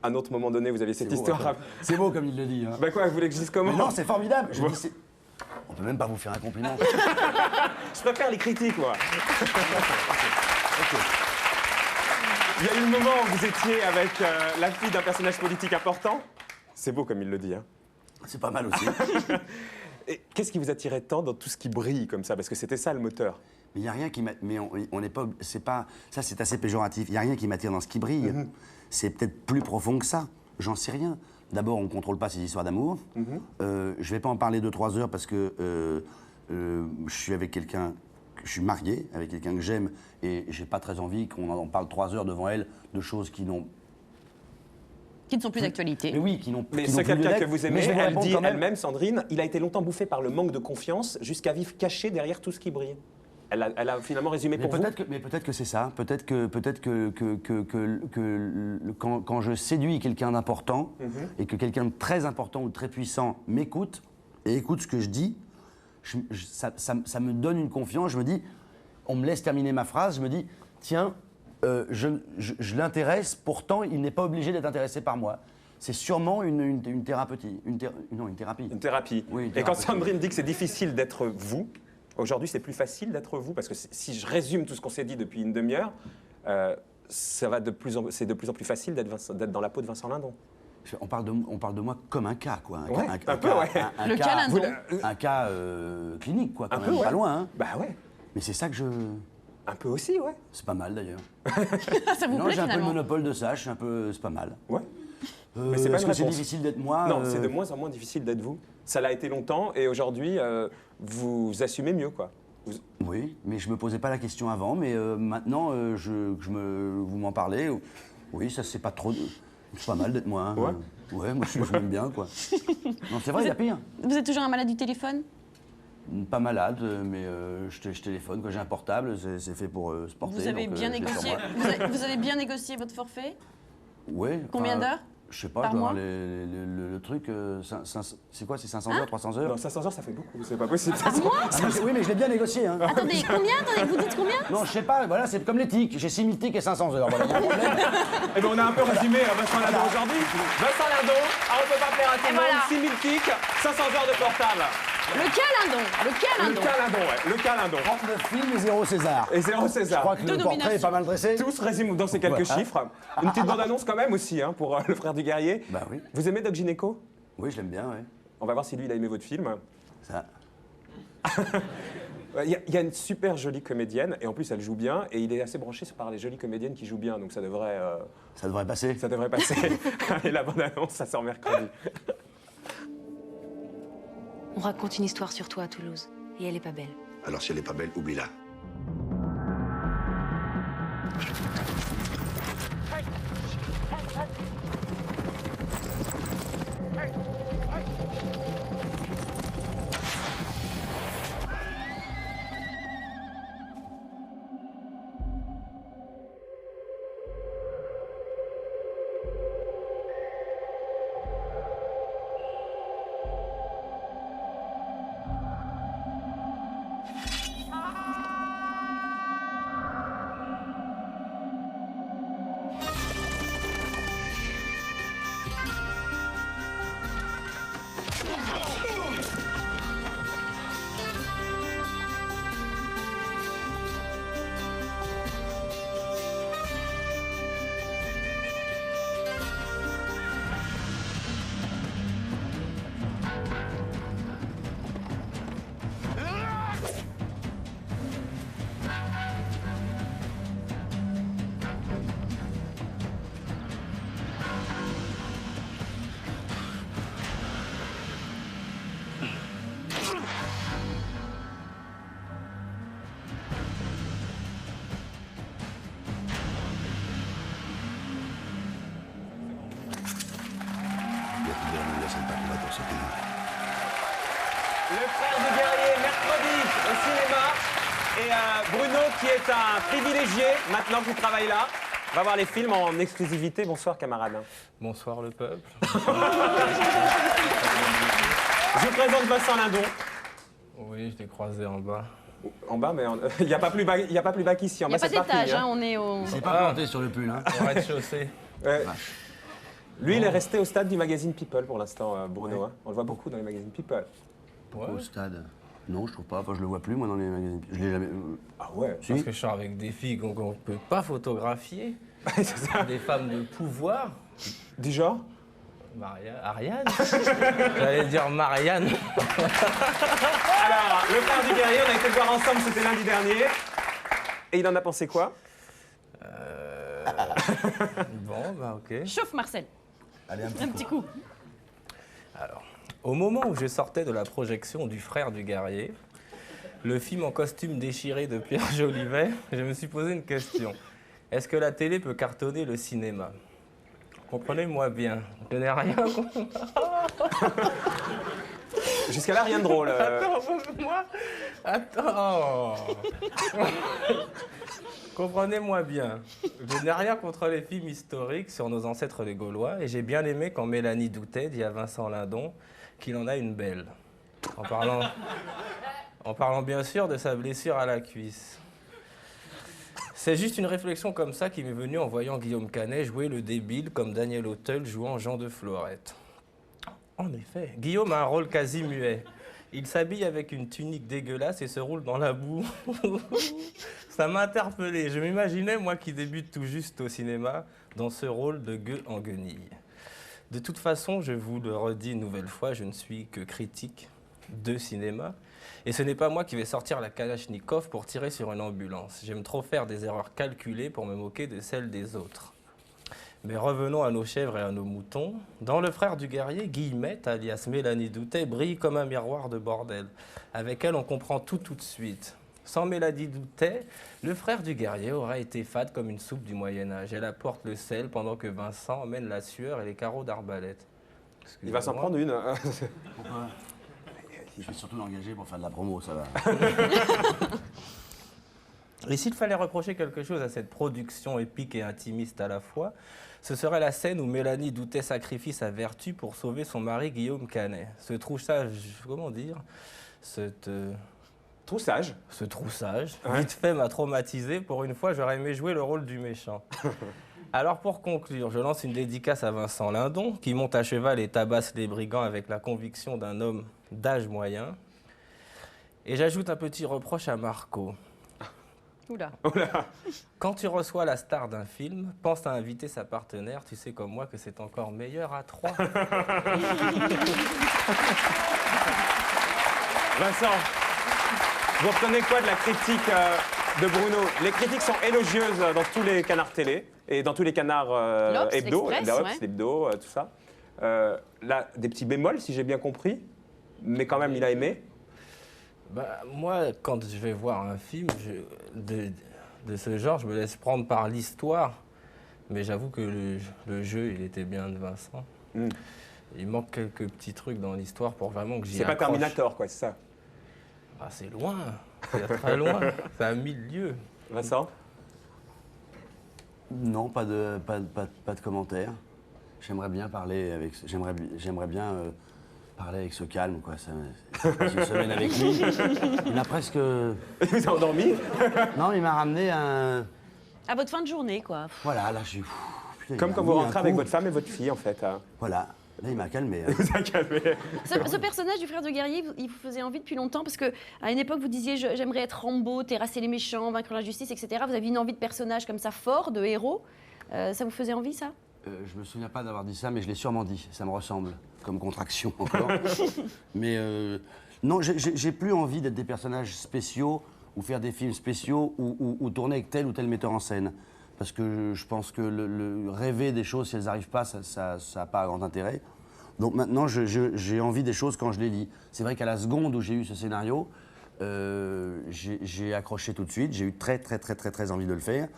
À un autre moment donné, vous aviez cette histoire.
C'est beau comme il le dit. Hein.
Bah quoi, vous voulez que je dise comment?
Mais non, c'est formidable. Je dis, on peut même pas vous faire un compliment.
Je préfère les critiques, moi. Il y a eu le moment où vous étiez avec la fille d'un personnage politique important. C'est beau comme il le dit. Hein.
C'est pas mal aussi.
Et qu'est-ce qui vous attirait tant dans tout ce qui brille comme ça? Parce que c'était ça le moteur.
Mais il n'y a rien qui m'attire. Mais on n'est pas. C'est pas. Ça, c'est assez péjoratif. Il n'y a rien qui m'attire dans ce qui brille. C'est peut-être plus profond que ça. J'en sais rien. D'abord, on ne contrôle pas ces histoires d'amour. Je ne vais pas en parler 2-3 heures parce que je suis avec quelqu'un je suis marié avec quelqu'un que j'aime et j'ai pas très envie qu'on en parle 3 heures devant elle de choses qui n'ont...
Qui ne sont plus d'actualité.
Mais oui, qui n'ont
Mais
qui
ce
n'ont plus lieu
quelqu'un que
d'être.
vous
Mais
aimez,
je vais vous
elle
répondre
dit
quand même.
elle-même, Sandrine, il a été longtemps bouffé par le manque de confiance jusqu'à vivre caché derrière tout ce qui brille. Elle a finalement résumé
Mais
pour vous.
peut-être que c'est ça. Peut-être que quand je séduis quelqu'un d'important et que quelqu'un de très important ou de très puissant m'écoute et écoute ce que je dis, ça me donne une confiance. Je me dis, on me laisse terminer ma phrase. Je me dis, tiens, je l'intéresse. Pourtant, il n'est pas obligé d'être intéressé par moi. C'est sûrement une thérapie. Une thérapie.
Une thérapie.
Oui, une
Et quand
thérapie.
Sandrine dit que c'est difficile d'être vous, aujourd'hui c'est plus facile d'être vous, parce que si je résume tout ce qu'on s'est dit depuis une demi-heure, c'est de plus en plus facile d'être dans la peau de Vincent Lindon.
On parle de moi comme un cas, quoi.
Ouais, un peu, ouais.
Le cas Lindon.
Un cas clinique, quoi, quand
Un
même.
peu, ouais.
Pas loin, hein.
Bah ouais,
Mais c'est ça que je...
un peu aussi, ouais.
C'est pas mal, d'ailleurs.
Ça vous
Non,
plaît
j'ai un peu le
finalement?
monopole de ça, c'est pas mal.
Ouais. Mais c'est pas
Est-ce
une
que c'est
réponse.
difficile d'être moi
Non, c'est de moins en moins difficile d'être vous. Ça l'a été longtemps et aujourd'hui, vous assumez mieux, quoi.
Oui, mais je me posais pas la question avant, mais maintenant, vous m'en parlez. Oui, ça, c'est pas trop... C'est pas mal d'être moi. Hein.
Ouais.
Ouais, moi, je m'aime bien, quoi. Non, c'est vrai, il y a pire.
Vous êtes toujours un malade du téléphone?
Pas malade, mais je téléphone, quoi. J'ai un portable, c'est fait pour se porter.
Vous avez
donc,
bien
je l'ai sur
négocié.
moi.
Vous avez bien négocié votre forfait?
Ouais.
Combien d'heures?
Je sais pas,
par
je dois
mois
avoir le truc. C'est quoi, c'est 500 heures, 300 heures?
Non, 500 heures, ça fait beaucoup, c'est pas possible.
Ah, oui, mais je l'ai bien négocié, hein.
Attendez, combien? Attendez, vous dites combien?
Non, je sais pas, voilà, c'est comme les tics. J'ai 6000 tics et 500 heures. Voilà, mon problème.
Eh ben, on a un peu résumé Vincent Lindon aujourd'hui. Vincent Lindon, on peut pas plaire à tout le monde,
voilà.
6000 tics, 500 heures de portable.
Le cas Lindon. Le cas
Le
Lindon.
cas Lindon, ouais, le cas Lindon.
39 films et 0 César.
Et 0
Je
César.
crois que le portrait
nominations.
est pas mal dressé.
Tout se résume dans ces quelques
Voilà.
chiffres. Une petite bande-annonce quand même aussi, hein, pour le frère du guerrier.
Bah oui.
Vous aimez Doc Gynéco?
Oui, je l'aime bien, ouais.
On va voir si lui, il a aimé votre film.
Ça.
Il y a une super jolie comédienne, et en plus, elle joue bien, et il est assez branché par les jolies comédiennes qui jouent bien, donc ça devrait
Ça devrait passer.
passer. Et la bande-annonce, ça sort mercredi.
On raconte une histoire sur toi à Toulouse. Et elle est pas belle.
Alors si elle est pas belle, oublie-la.
Le frère du guerrier, mercredi au cinéma. Et Bruno, qui est un privilégié, maintenant qu'il travaille là, va voir les films en exclusivité. Bonsoir, camarade.
Bonsoir le peuple.
Je vous présente Vincent Lindon.
Oui, je l'ai croisé en bas.
En bas, mais il n'y a pas plus bas qu'ici. En
Il n'y
bas,
a pas
c'est le parking,
d'étage, hein,
hein.
on est au...
C'est pas planté sur le pull, hein.
Au rez-de-chaussée.
Ouais. Lui, il est resté au stade du magazine People pour l'instant, Bruno. Hein. On le voit beaucoup dans les magazines People.
Ouais.
Au stade. Non, je trouve pas. Enfin, je le vois plus, moi, dans les magazines. Je l'ai jamais...
Ah ouais.
Parce que je sors avec des filles qu'on ne peut pas photographier.
C'est ça.
Des femmes de pouvoir.
Du genre
Ariane. J'allais dire Marianne.
Alors, le frère du guerrier, on a été le voir ensemble, c'était lundi dernier. Et il en a pensé quoi?
Bon, bah ok.
Chauffe, Marcel.
Allez, un
Un petit coup.
Alors, au moment où je sortais de la projection du frère du guerrier, le film en costume déchiré de Pierre Jolivet, je me suis posé une question. Est-ce que la télé peut cartonner le cinéma? Comprenez-moi bien, je n'ai rien compris.
Jusqu'à là, rien de drôle.
Attends, moi. Attends. Comprenez-moi bien. Je n'ai rien contre les films historiques sur nos ancêtres les Gaulois et j'ai bien aimé quand Mélanie doutait, dit à Vincent Lindon, qu'il en a une belle. En parlant bien sûr de sa blessure à la cuisse. C'est juste une réflexion comme ça qui m'est venue en voyant Guillaume Canet jouer le débile comme Daniel Auteuil jouant Jean de Florette. En effet, Guillaume a un rôle quasi muet. Il s'habille avec une tunique dégueulasse et se roule dans la boue. Ça m'a interpellé. Je m'imaginais, moi qui débute tout juste au cinéma, dans ce rôle de gueux en guenille. De toute façon, je vous le redis une nouvelle fois, je ne suis que critique de cinéma. Et ce n'est pas moi qui vais sortir la Kalachnikov pour tirer sur une ambulance. J'aime trop faire des erreurs calculées pour me moquer de celles des autres. Mais revenons à nos chèvres et à nos moutons. Dans Le Frère du Guerrier, Guillemette, alias Mélanie Doutet, brille comme un miroir de bordel. Avec elle, on comprend tout de suite. Sans Mélanie Doutet, Le Frère du Guerrier aurait été fade comme une soupe du Moyen-Âge. Elle apporte le sel pendant que Vincent emmène la sueur et les carreaux d'arbalète.
Il va s'en prendre une.
Pourquoi? Je vais surtout l'engager pour faire de la promo, ça va.
Et s'il fallait reprocher quelque chose à cette production épique et intimiste à la fois, ce serait la scène où Mélanie Doutet sacrifie sa vertu pour sauver son mari Guillaume Canet. Ce troussage, comment dire,
Troussage.
Ce troussage,
Ouais.
vite fait, m'a traumatisé. Pour une fois, j'aurais aimé jouer le rôle du méchant. Alors pour conclure, je lance une dédicace à Vincent Lindon, qui monte à cheval et tabasse les brigands avec la conviction d'un homme d'âge moyen. Et j'ajoute un petit reproche à Marco.
Oula.
Quand tu reçois la star d'un film, pense à inviter sa partenaire. Tu sais comme moi que c'est encore meilleur à 3.
Vincent, vous reprenez quoi de la critique de Bruno? Les critiques sont élogieuses dans tous les canards télé et dans tous les canards
L'Obs,
hebdo,
l'Express,
l'Obs,
ouais.
l'hebdo, tout ça. Là, des petits bémols, si j'ai bien compris, mais quand même, il a aimé.
Bah, moi, quand je vais voir un film de ce genre, je me laisse prendre par l'histoire. Mais j'avoue que le jeu, il était bien de Vincent.
Mm.
Il manque quelques petits trucs dans l'histoire pour vraiment que j'y
C'est pas
accroche.
Terminator, quoi, c'est ça.
Ah, c'est loin. C'est très loin. C'est à 1000 lieues.
Vincent?
Non, pas de commentaires. J'aimerais bien parler avec. J'aimerais bien parler avec ce calme, quoi. Passe une semaine avec lui. Il m'a presque.
Il vous a endormi?
Non, il m'a ramené un.
À votre fin de journée, quoi.
Voilà, là, je suis. Putain,
Comme
il
quand
m'a
vous
mis un
rentrez avec
coup.
votre femme et votre fille, en fait.
Voilà. Là, il m'a calmé.
Il vous a calmé.
Ce personnage du frère de guerrier, il vous faisait envie depuis longtemps parce que à une époque vous disiez j'aimerais être Rambo, terrasser les méchants, vaincre l'injustice, etc. Vous aviez une envie de personnage comme ça fort, de héros. Ça vous faisait envie ça?
Je me souviens pas d'avoir dit ça, mais je l'ai sûrement dit. Ça me ressemble, comme contraction encore. Mais non, j'ai plus envie d'être des personnages spéciaux ou faire des films spéciaux ou tourner avec tel ou tel metteur en scène. Parce que je pense que le rêver des choses, si elles n'arrivent pas, ça n'a pas grand intérêt. Donc maintenant, j'ai envie des choses quand je les lis. C'est vrai qu'à la seconde où j'ai eu ce scénario, j'ai accroché tout de suite. J'ai eu très envie de le faire.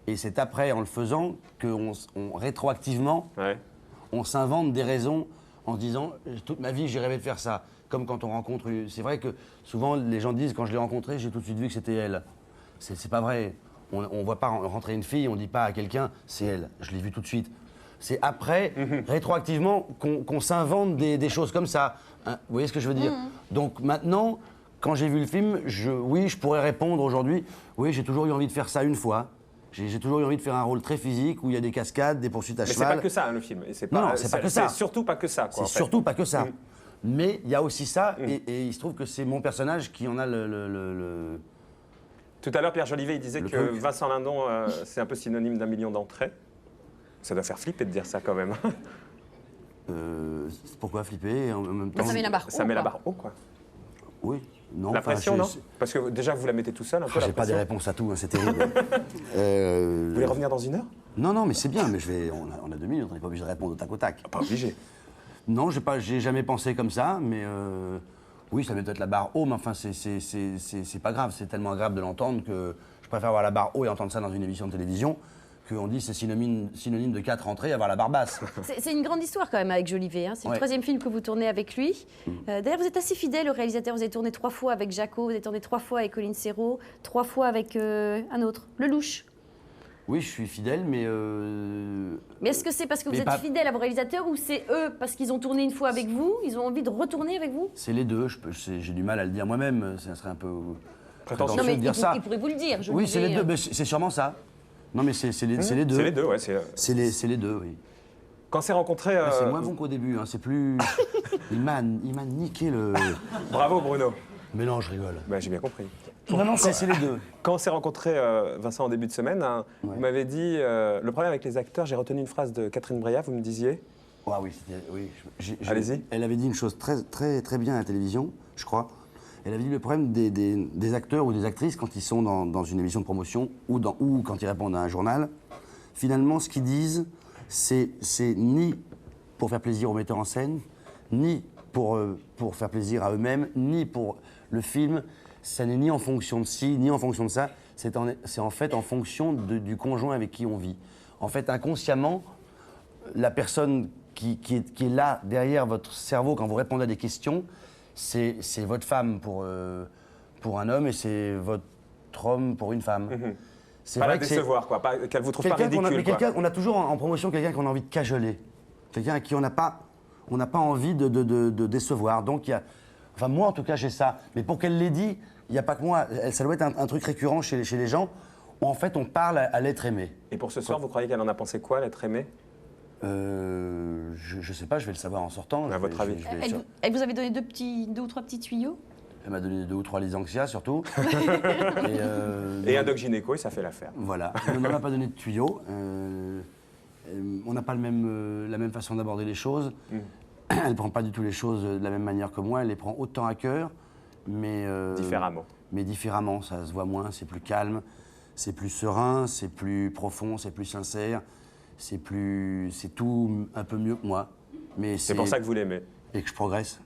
Et c'est après, en le faisant, qu'on rétroactivement,
Ouais.
on s'invente des raisons en se disant « toute ma vie, j'ai rêvé de faire ça ». Comme quand on rencontre... C'est vrai que souvent, les gens disent « quand je l'ai rencontrée, j'ai tout de suite vu que c'était elle ». C'est pas vrai. On ne voit pas rentrer une fille, on ne dit pas à quelqu'un « c'est elle, je l'ai vue tout de suite ». C'est après, rétroactivement, qu'on s'invente des choses comme ça. Hein, vous voyez ce que je veux dire? Donc maintenant, quand j'ai vu le film, oui, je pourrais répondre aujourd'hui « oui, j'ai toujours eu envie de faire ça une fois ». J'ai toujours eu envie de faire un rôle très physique où il y a des cascades, des poursuites à
Mais c'est
cheval.
pas que ça, hein, le film. Et c'est
Non, c'est pas que ça.
C'est surtout pas que ça, quoi.
C'est
en fait.
surtout pas que ça.
Mm.
Mais il y a aussi ça, et il se trouve que c'est mon personnage qui en a le...
Tout à l'heure, Pierre Jolivet, il disait
Le
que
truc.
Vincent Lindon, c'est un peu synonyme d'1 million d'entrées. Ça doit faire flipper de dire ça, quand même.
Pourquoi flipper en même temps?
Ça met la barre
Ça
haut,
met la
quoi.
barre haut, quoi.
Oui, non.
La
enfin,
pression, non? Parce que déjà, vous la mettez tout seul, un peu, la
J'ai pas des
pression.
réponses à tout, hein, c'est terrible.
Vous voulez revenir dans 1 heure?
Non, mais c'est bien, mais on a 2 minutes, on n'est pas obligé de répondre au tac au tac.
Pas obligé.
Non, j'ai jamais pensé comme ça, mais Oui, ça met peut-être la barre haut, mais enfin, c'est pas grave. C'est tellement agréable de l'entendre que je préfère avoir la barre haut et entendre ça dans une émission de télévision qu'on dit c'est synonyme de 4 entrées, avoir la barre basse.
C'est une grande histoire quand même avec Jolivet. Hein. C'est le troisième film que vous tournez avec lui. D'ailleurs, vous êtes assez fidèle au réalisateur. Vous avez tourné 3 fois avec Jaco, vous avez tourné 3 fois avec Colin Serrault, 3 fois avec un autre, Lelouch.
Oui, je suis fidèle, mais...
Mais est-ce que c'est parce que vous êtes fidèle à vos réalisateurs ou c'est eux, parce qu'ils ont tourné une fois avec vous, ils ont envie de retourner avec vous?
C'est les deux. J'ai du mal à le dire moi-même. Ça serait un peu prétentieux
non, mais
de dire ça.
Il pourrait vous le dire.
Oui, c'est les deux. Mais c'est sûrement ça. Non, mais c'est les deux.
C'est les deux, ouais.
C'est les deux, oui.
Quand c'est rencontré...
C'est moins bon qu'au début. Hein. C'est plus... il m'a niqué le...
Bravo, Bruno.
Mais non, je rigole.
Bah, j'ai bien compris.
Non, c'est les deux.
Quand on s'est rencontré, Vincent, en début de semaine, hein, vous m'avez dit, le problème avec les acteurs, j'ai retenu une phrase de Catherine Breillat, vous me disiez.
Ah oui,
Allez-y.
Elle avait dit une chose très bien à la télévision, je crois. Elle avait dit le problème des acteurs ou des actrices quand ils sont dans une émission de promotion ou quand ils répondent à un journal, finalement, ce qu'ils disent, c'est ni pour faire plaisir aux metteurs en scène, ni pour faire plaisir à eux-mêmes, ni pour le film. Ça n'est ni en fonction de ci, ni en fonction de ça. C'est en fait en fonction du conjoint avec qui on vit. En fait, inconsciemment, la personne qui est là, derrière votre cerveau, quand vous répondez à des questions, c'est votre femme pour un homme et c'est votre homme pour une femme.
C'est pas la décevoir, quoi. Qu'elle vous trouve pas ridicule,
on a toujours en promotion quelqu'un qu'on a envie de cajoler. Quelqu'un à qui on n'a pas envie de décevoir. Donc, enfin, moi, en tout cas, j'ai ça. Mais pour qu'elle l'ait dit, il n'y a pas que moi. Ça doit être un truc récurrent chez les gens où, en fait, on parle à l'être aimé.
Et pour ce soir, vous croyez qu'elle en a pensé quoi, l'être aimé?
Je sais pas, je vais le savoir en sortant.
À votre avis?
Elle vous avait donné 2 ou 3 petits tuyaux?
Elle m'a donné 2 ou 3 Lysanxia, surtout.
Et un doc gynéco, et ça fait l'affaire.
Voilà. On n'en a pas donné de tuyaux. On n'a pas la même façon d'aborder les choses. Elle ne prend pas du tout les choses de la même manière que moi. Elle les prend autant à cœur, mais...
différemment.
Mais différemment, ça se voit moins, c'est plus calme, c'est plus serein, c'est plus profond, c'est plus sincère, c'est tout un peu mieux que moi.
C'est pour ça que vous l'aimez.
Et que je progresse.